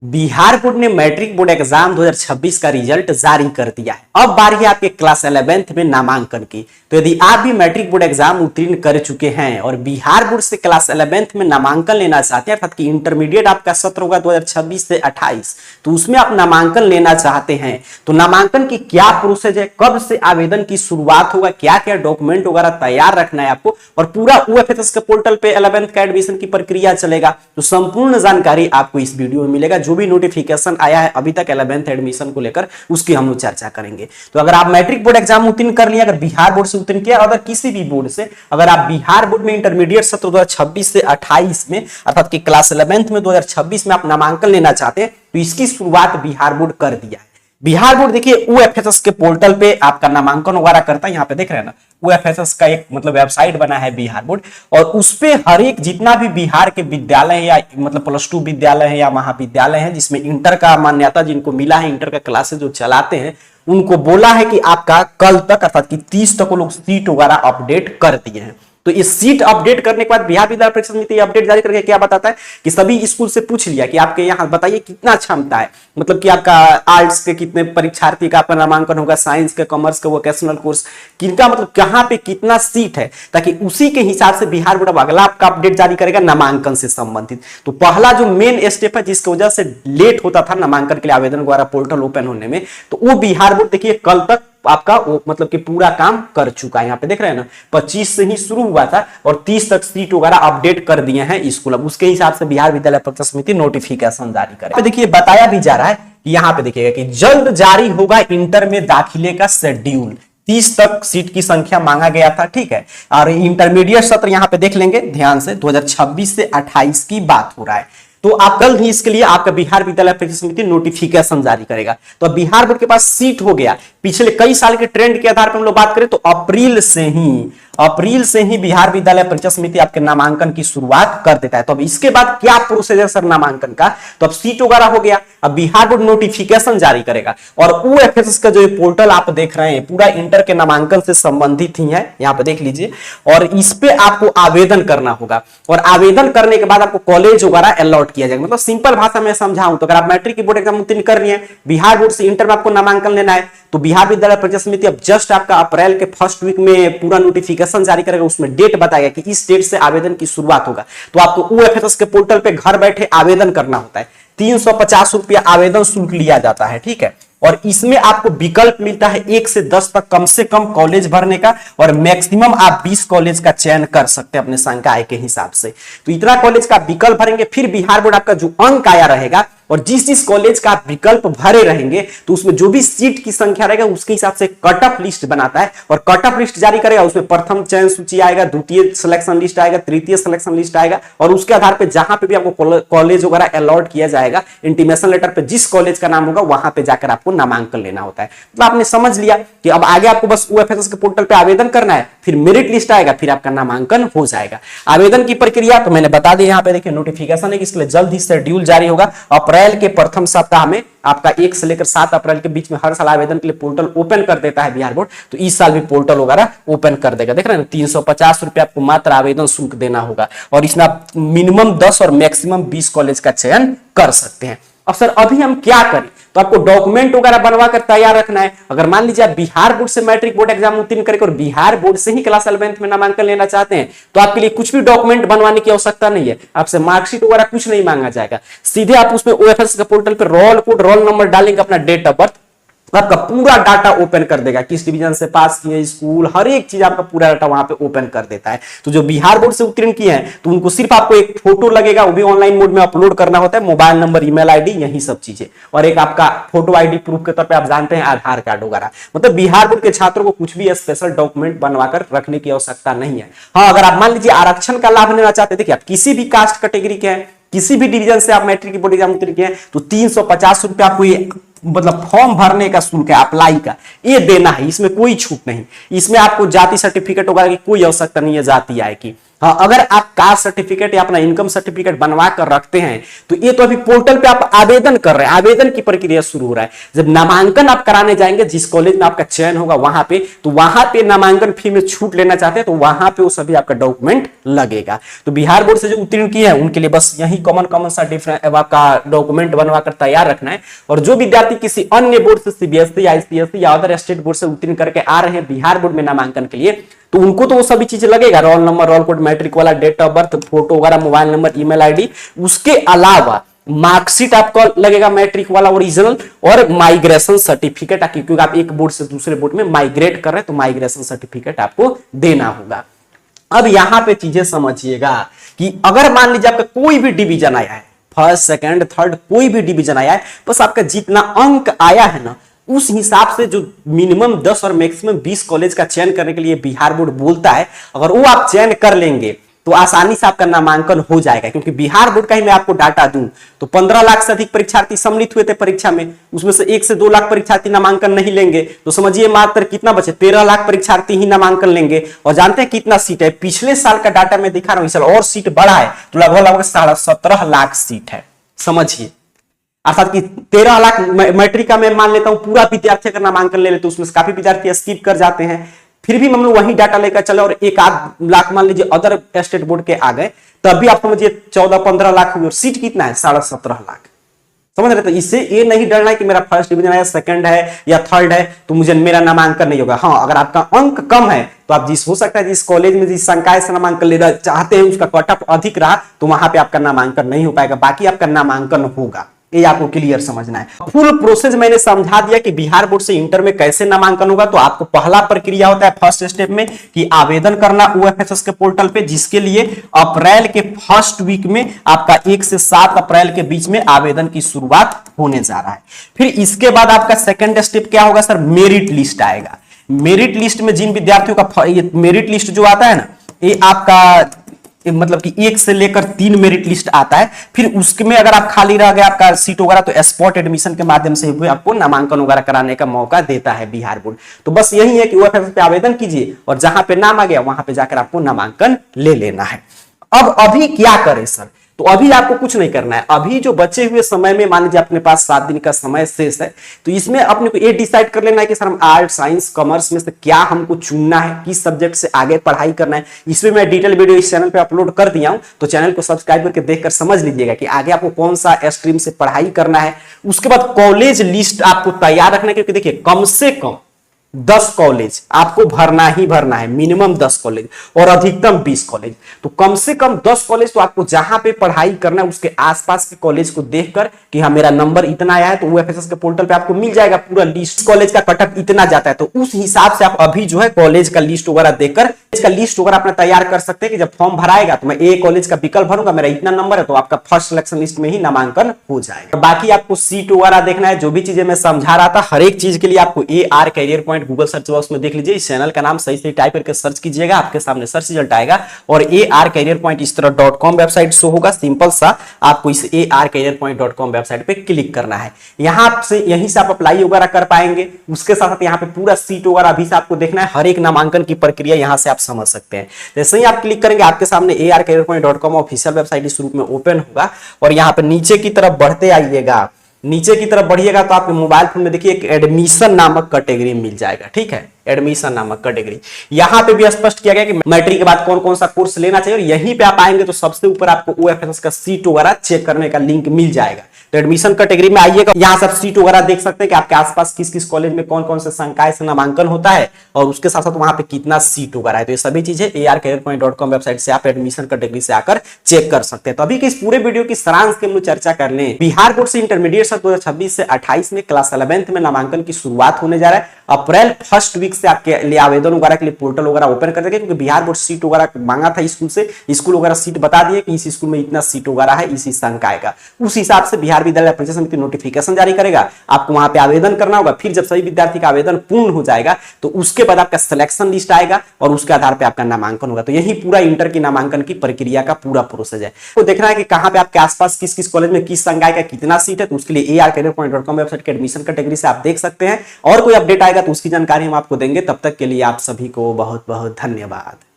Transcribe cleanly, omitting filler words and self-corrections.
Bihar board ने matric board exam 2026 का result जारी कर दिया है। अब बारी है आपके क्लास 11th में नामांकन की। तो यदि आप भी मैट्रिक बोर्ड एग्जाम उत्तीर्ण कर चुके हैं और बिहार बोर्ड से क्लास 11th में नामांकन लेना चाहते हैं, अर्थात कि इंटरमीडिएट आपका सत्र होगा 2026 से 28, तो उसमें आप नामांकन लेना चाहते हैं तो नामांकन की क्या प्रोसेस है, कब से आवेदन की शुरुआत होगा, क्या क्या डॉक्यूमेंट वगैरह तैयार रखना है आपको, और पूरा OFSS के पोर्टल पे 11th का एडमिशन की प्रक्रिया चलेगा। तो संपूर्ण जानकारी आपको इस वीडियो में मिलेगा। जो भी नोटिफिकेशन आया है अभी तक 11th एडमिशन को लेकर, उसकी हम लोग चर्चा करेंगे। तो अगर आप मैट्रिक बोर्ड एग्जाम उत्तीर्ण कर लिया, अगर बिहार बोर्ड से उत्तीर्ण किया, अगर किसी भी बोर्ड से, अगर आप बिहार बोर्ड में इंटरमीडिएट सत्र 2026 से 28 में, अर्थात कि क्लास 11th में 2026 में आप नामांकन लेना चाहते हैं, तो इसकी शुरुआत बिहार बोर्ड कर दिया है। बिहार बोर्ड देखिए OFSS के पोर्टल पे आपका नामांकन वगैरह करता है। यहाँ पे देख रहे हैं ना, OFSS का एक मतलब वेबसाइट बना है बिहार बोर्ड, और उस पे हर एक जितना भी बिहार के विद्यालय है, या मतलब +2 विद्यालय है या महाविद्यालय है जिसमें इंटर का मान्यता जिनको मिला है, इंटर का क्लासेस जो चलाते हैं, उनको बोला है कि आपका कल तक अर्थात कि 30 तक वो लोग सीट वगैरह अपडेट कर दिए हैं। तो इस सीट अपडेट करने के बाद बिहार विद्यालय परीक्षा समिति अपडेट जारी करके क्या बताता है कि सभी स्कूल से पूछ लिया कि आपके यहाँ बताइए कितना क्षमता है, मतलब कि आपका आर्ट्स के कितने परीक्षार्थी का आपका नामांकन होगा, साइंस के, कॉमर्स के, वोकेशनल कोर्स किनका, मतलब कहाँ पे कितना सीट है, ताकि उसी के हिसाब से बिहार बोर्ड अगला आपका अपडेट जारी करेगा नामांकन से संबंधित। तो पहला जो मेन स्टेप है जिसकी वजह से लेट होता था नामांकन के लिए आवेदन द्वारा पोर्टल ओपन होने में, तो वो बिहार बोर्ड देखिए कल तक आपका मतलब कि पूरा काम कर चुका है। यहाँ पे देख रहे हैं ना, 25 से ही शुरू हुआ था और 30 तक सीट वगैरह अपडेट कर दिए हैं स्कूल। अब उसके हिसाब से बिहार विद्यालय परीक्षा समिति नोटिफिकेशन जारी करे। देखिए बताया भी जा रहा है कि यहाँ पे देखिएगा कि जल्द जारी होगा इंटर में दाखिले का शेड्यूल। 30 तक सीट की संख्या मांगा गया था, ठीक है। और इंटरमीडिएट सत्र यहाँ पे देख लेंगे ध्यान से, 2026 से 28 की बात हो रहा है। तो आप कल ही इसके लिए आपका बिहार विद्यालय परीक्षा समिति नोटिफिकेशन जारी करेगा। तो अब बिहार बोर्ड के पास सीट हो गया। पिछले कई साल के ट्रेंड के आधार पर हम लोग बात करें तो अप्रैल से ही बिहार विद्यालय परीक्षा समिति आपके नामांकन की शुरुआत कर देता है। तो अब इसके बाद क्या प्रोसीजर सर नामांकन का, तो अब सीट वगैरह हो गया, अब बिहार बोर्ड नोटिफिकेशन जारी करेगा। और OFSS का जो पोर्टल आप देख रहे हैं पूरा इंटर के नामांकन से संबंधित ही है, यहाँ पे देख लीजिए। और इस पे आपको आवेदन करना होगा, और आवेदन करने के बाद आपको कॉलेज वगैरह अलॉट किया जाएगा। मतलब सिंपल भाषा में समझाऊं तो अगर आप मैट्रिक की बोर्ड एग्जाम उत्तीर्ण कर रही हैं, बिहार बोर्ड से इंटर में आपको नामांकन लेना है, तो बिहार विद्यालय परीक्षा समिति अब जस्ट आपका अप्रैल के फर्स्ट वीक में पूरा नोटिफिकेशन जारी करेगा। उसमें डेट बताएगा कि इस डेट से आवेदन की शुरुआत होगा। तो आपको OFSS के पोर्टल पे घर बैठे आवेदन करना होता है। 350 रुपया आवेदन शुल्क लिया जाता है, ठीक है। और इसमें आपको विकल्प मिलता है 1 से 10 तक कम से कम कॉलेज भरने का, और मैक्सिमम आप 20 कॉलेज का चयन कर सकते हैं अपने संकाय के हिसाब से। तो इतना कॉलेज का विकल्प भरेंगे, फिर बिहार बोर्ड आपका जो अंक आया रहेगा, और जिस कॉलेज का आप विकल्प भरे रहेंगे, तो उसमें जो भी सीट की संख्या रहेगा उसके हिसाब से कट ऑफ लिस्ट बनाता है, और कट ऑफ लिस्ट जारी करेगा। उसमें प्रथम चयन सूची आएगा, द्वितीय सिलेक्शन लिस्ट आएगा, तृतीय सिलेक्शन लिस्ट आएगा, और उसके आधार पर जहां पे भी आपको कॉलेज वगैरह अलॉट किया जाएगा, इंटीमेशन लेटर पे जिस कॉलेज का नाम होगा वहां पे जाकर आपको नामांकन लेना होता है। तो आपने समझ लिया कि अब आगे आपको बस OFSS के पोर्टल पे आवेदन करना है, फिर मेरिट लिस्ट आएगा, फिर आपका नामांकन हो जाएगा। आवेदन की प्रक्रिया तो मैंने बता दी, यहाँ पे देखिए नोटिफिकेशन है कि इसके लिए जल्द ही शेड्यूल जारी होगा। अप्रैल के प्रथम सप्ताह में आपका 1 से लेकर 7 अप्रैल के बीच में हर साल आवेदन के लिए पोर्टल ओपन कर देता है बिहार बोर्ड। तो इस साल भी पोर्टल वगैरह ओपन कर देगा। देख रहे हैं 350 रुपया आपको मात्र आवेदन शुल्क देना होगा, और इसमें आप मिनिमम 10 और मैक्सिमम 20 कॉलेज का चयन कर सकते हैं। अब सर अभी हम क्या करें, तो आपको डॉक्यूमेंट वगैरह बनवा कर तैयार रखना है। अगर मान लीजिए आप बिहार बोर्ड से मैट्रिक बोर्ड एग्जाम उत्तीर्ण करके और बिहार बोर्ड से ही क्लास 11th में नामांकन लेना चाहते हैं, तो आपके लिए कुछ भी डॉक्यूमेंट बनवाने की आवश्यकता नहीं है। आपसे मार्कशीट वगैरह कुछ नहीं मांगा जाएगा। सीधे आप उसमें OFSS के पोर्टल पर रोल कोड, रोल नंबर डालेंगे, अपना डेट ऑफ बर्थ, आपका पूरा डाटा ओपन कर देगा, किस डिवीजन से पास किए, स्कूल, हर एक चीज आपका पूरा डाटा वहां पे ओपन कर देता है। तो जो बिहार बोर्ड से उत्तीर्ण किए हैं तो उनको सिर्फ आपको एक फोटो लगेगा, वो भी ऑनलाइन मोड में अपलोड करना होता है, मोबाइल नंबर, ईमेल आईडी, यही सब चीजें, और एक आपका फोटो आईडी प्रूफ के तौर पे आप जानते हैं आधार कार्ड वगैरह। मतलब बिहार बोर्ड के छात्रों को कुछ भी स्पेशल डॉक्यूमेंट बनवाकर रखने की आवश्यकता नहीं है। हाँ, अगर आप मान लीजिए आरक्षण का लाभ लेना चाहते हैं, देखिए आप किसी भी कास्ट कैटेगरी के हैं, किसी भी डिवीजन से आप मैट्रिक बोर्ड एग्जाम उत्तीर्ण किए हैं, तो 350 रुपया आपको ये मतलब फॉर्म भरने का शुल्क है, अप्लाई का, ये देना है। इसमें कोई छूट नहीं। इसमें आपको जाति सर्टिफिकेट वगैरह की कोई आवश्यकता नहीं है जाति आय की। हाँ, अगर आप कास्ट सर्टिफिकेट या अपना इनकम सर्टिफिकेट बनवा कर रखते हैं तो ये तो अभी पोर्टल पे आप आवेदन कर रहे हैं, आवेदन की प्रक्रिया शुरू हो रहा है। जब नामांकन आप कराने जाएंगे, जिस कॉलेज में आपका चयन होगा वहां पे, तो वहां पे नामांकन फी में छूट लेना चाहते हैं तो वहां पे वो सभी आपका डॉक्यूमेंट लगेगा। तो बिहार बोर्ड से जो उत्तीर्ण किए हैं उनके लिए बस यही कॉमन सा डिफरेंस आपका डॉक्यूमेंट बनवा कर तैयार रखना है। और जो विद्यार्थी किसी अन्य बोर्ड से, सीबीएसई, आईसीएसई या अदर स्टेट बोर्ड से उत्तीर्ण करके आ रहे हैं बिहार बोर्ड में नामांकन के लिए, तो उनको तो वो सभी चीजें लगेगा, roll number, roll code, matric वाला, डेट ऑफ बर्थ, फोटो वगैरह, मोबाइल नंबर, ईमेल आईडी। उसके अलावा मार्कशीट आपको लगेगा मैट्रिक वाला ओरिजिनल, और माइग्रेशन सर्टिफिकेट, क्योंकि आप एक बोर्ड से दूसरे बोर्ड में माइग्रेट कर रहे हैं तो माइग्रेशन सर्टिफिकेट आपको देना होगा। अब यहां पे चीजें समझिएगा कि अगर मान लीजिए आपका कोई भी डिवीजन आया है, फर्स्ट, सेकंड, थर्ड, कोई भी डिवीजन आया है, बस आपका जितना अंक आया है ना उस हिसाब से जो मिनिमम 10 और मैक्सिमम 20 कॉलेज का चयन करने के लिए बिहार बोर्ड बोलता है, अगर वो आप चयन कर लेंगे तो आसानी से आपका नामांकन हो जाएगा। क्योंकि बिहार बोर्ड का ही मैं आपको डाटा दूं तो 15 लाख से अधिक परीक्षार्थी सम्मिलित हुए थे परीक्षा में, उसमें से 1 से 2 लाख परीक्षार्थी नामांकन नहीं लेंगे, तो समझिए मात्र कितना बचे, 13 लाख परीक्षार्थी ही नामांकन लेंगे। और जानते हैं कितना सीट है, पिछले साल का डाटा मैं दिखा रहा हूं, इस साल और सीट बढ़ा है तो लगभग 17.5 लाख सीट है, समझिए। अर्थात कि 13 लाख मैट्रिक का मैं मान लेता हूं पूरा विद्यार्थी अगर नामांकन ले लेते तो उसमें काफी विद्यार्थी स्किप कर जाते हैं, फिर भी हम लोग वही डाटा लेकर चले और 1 लाख मान लीजिए अदर स्टेट बोर्ड के आ गए, तब भी आप समझिए 14-15 लाख हुई और सीट कितना है, 17.5 लाख। समझ रहे? तो इससे ये नहीं डरना है कि मेरा फर्स्ट डिवीजन है, सेकंड है या थर्ड है तो मुझे मेरा नामांकन नहीं होगा। हाँ, अगर आपका अंक कम है तो आप हो सकता है जिस कॉलेज में जिस संकाय से नामांकन लेना चाहते हैं उसका कट ऑफ अधिक रहा तो वहां पे आपका नामांकन नहीं हो पाएगा, बाकी आपका नामांकन होगा। ये आपको क्लियर समझना है। फुल प्रोसेस मैंने समझा दिया कि बिहार बोर्ड से इंटर में कैसे नामांकन होगा। तो आपको पहला प्रक्रिया होता है फर्स्ट स्टेप में कि आवेदन करना ओएफएसएस के पोर्टल पे, जिसके लिए अप्रैल के फर्स्ट वीक में आपका 1 से 7 अप्रैल के बीच में आवेदन की शुरुआत होने जा रहा है। फिर इसके बाद आपका सेकंड स्टेप क्या होगा सर, मेरिट लिस्ट आएगा। मेरिट लिस्ट में जिन विद्यार्थियों का मेरिट लिस्ट जो आता है ना, ये आपका मतलब कि 1 से लेकर 3 मेरिट लिस्ट आता है। फिर उसमें अगर आप खाली रह गए आपका सीट वगैरह तो स्पॉट एडमिशन के माध्यम से भी आपको नामांकन वगैरह कराने का मौका देता है बिहार बोर्ड। तो बस यही है कि ओएफएसएस पे आवेदन कीजिए और जहां पे नाम आ गया वहां पे जाकर आपको नामांकन ले लेना है। अब अभी क्या करें सर, तो अभी आपको कुछ नहीं करना है। अभी जो बचे हुए समय में मान लीजिए अपने पास 7 दिन का समय शेष है, तो इसमें अपने को ये डिसाइड कर लेना है कि सर हम आर्ट, साइंस, कॉमर्स में से क्या हमको चुनना है, किस सब्जेक्ट से आगे पढ़ाई करना है। इसमें मैं डिटेल वीडियो इस चैनल पे अपलोड कर दिया हूं, तो चैनल को सब्सक्राइब करके देखकर समझ लीजिएगा कि आगे आपको कौन सा स्ट्रीम से पढ़ाई करना है। उसके बाद कॉलेज लिस्ट आपको तैयार रखना है, क्योंकि देखिए कम से कम 10 कॉलेज आपको भरना ही भरना है, मिनिमम 10 कॉलेज और अधिकतम 20 कॉलेज। तो कम से कम 10 कॉलेज तो आपको जहां पे पढ़ाई करना है उसके आसपास के कॉलेज को देखकर कि हाँ मेरा नंबर इतना आया है, तो ओएफएसएस के पोर्टल पे आपको मिल जाएगा पूरा लिस्ट, कॉलेज का कटअप इतना जाता है। तो उस हिसाब से आप अभी जो है कॉलेज का लिस्ट वगैरह देखकर इसका लिस्ट वगैरह अपना तैयार कर सकते हैं कि जब फॉर्म भराएगा तो मैं ए कॉलेज का विकल्प भरूंगा, मेरा इतना नंबर है तो आपका फर्स्ट सिलेक्शन लिस्ट में ही नामांकन हो जाएगा। बाकी आपको सीट वगैरह देखना है, जो भी चीजें मैं समझा रहा था हर एक चीज के लिए आपको AR career point Google search box में देख लीजिए। इस चैनल का नाम सही से टाइप करके सर्च कीजिएगा, आपके सामने सर्च रिजल्ट आएगा और AR कैरियर पॉइंट इस तरह .com वेबसाइट शो होगा। सिंपल सा आपको इस AR career point .com website पे क्लिक करना है। यहां से यहीं से आप अप्लाई वगैरह कर पाएंगे। उसके साथ साथ यहाँ पे पूरा सीट वगैरह अभी से आपको देखना है, हर एक नामांकन की प्रक्रिया यहां से आप समझ सकते हैं। जैसे ही आप क्लिक करेंगे आपके सामने AR career point .com official website इस रूप में ओपन होगा और यहाँ पे नीचे की तरफ बढ़ते आइएगा। नीचे की तरफ बढ़िएगा तो आपके मोबाइल फोन में देखिए एक एडमिशन नामक कैटेगरी मिल जाएगा, ठीक है, एडमिशन नामक कैटेगरी। यहां पे भी स्पष्ट किया गया कि मैट्रिक के बाद कौन कौन सा कोर्स लेना चाहिए और यहीं पे आप आएंगे तो सबसे ऊपर आपको ओएफएसएस का सीट वगैरह चेक करने का लिंक मिल जाएगा। तो एडमिशन कैटेगरी में आइएगा, यहाँ सब सीट वगैरह देख सकते हैं कि आपके आसपास किस किस कॉलेज में कौन कौन से संकाय से नामांकन होता है और उसके साथ साथ वहां पे कितना सीट वगैरह है। तो ये सभी चीजें ARcareerpoint.com वेबसाइट से आप एडमिशन कैटेगरी से आकर चेक कर सकते हैं। तो अभी के इस पूरे वीडियो की सारांश की हम लोग चर्चा कर लें। बिहार बोर्ड से इंटरमीडिएट सत्र 2026 से 28 में क्लास 11th में नामांकन की शुरुआत होने जा रहा है। अप्रैल फर्स्ट वीक से आपके लिए आवेदन वगैरह के लिए पोर्टल वगैरह ओपन कर देंगे, क्योंकि बिहार बोर्ड सीट वगैरह मांगा था स्कूल से, स्कूल वगैरह सीट बता दिए कि इस स्कूल में इतना सीट वगैरह है, इसी संकाय का। उस हिसाब से बिहार विद्यालय परीक्षा समिति नोटिफिकेशन जारी करेगा, आपको वहां पे आवेदन करना होगा। फिर जब सभी विद्यार्थी का आवेदन पूर्ण हो जाएगा तो उसके बाद आपका सिलेक्शन लिस्ट आएगा और उसके आधार पर आपका नामांकन होगा। तो यही पूरा इंटर की नामांकन की प्रक्रिया का पूरा प्रोसेस है। तो देखना है कि कहां पे आपके आसपास किस किस कॉलेज में किस संकाय का कितना सीट है, तो उसके लिए ARcareerpoint.com वेबसाइट के एडमिशन कैटेगरी से आप देख सकते हैं। और कोई अपडेट आएगा तो उसकी जानकारी हम आपको देंगे। तब तक के लिए आप सभी को बहुत बहुत धन्यवाद।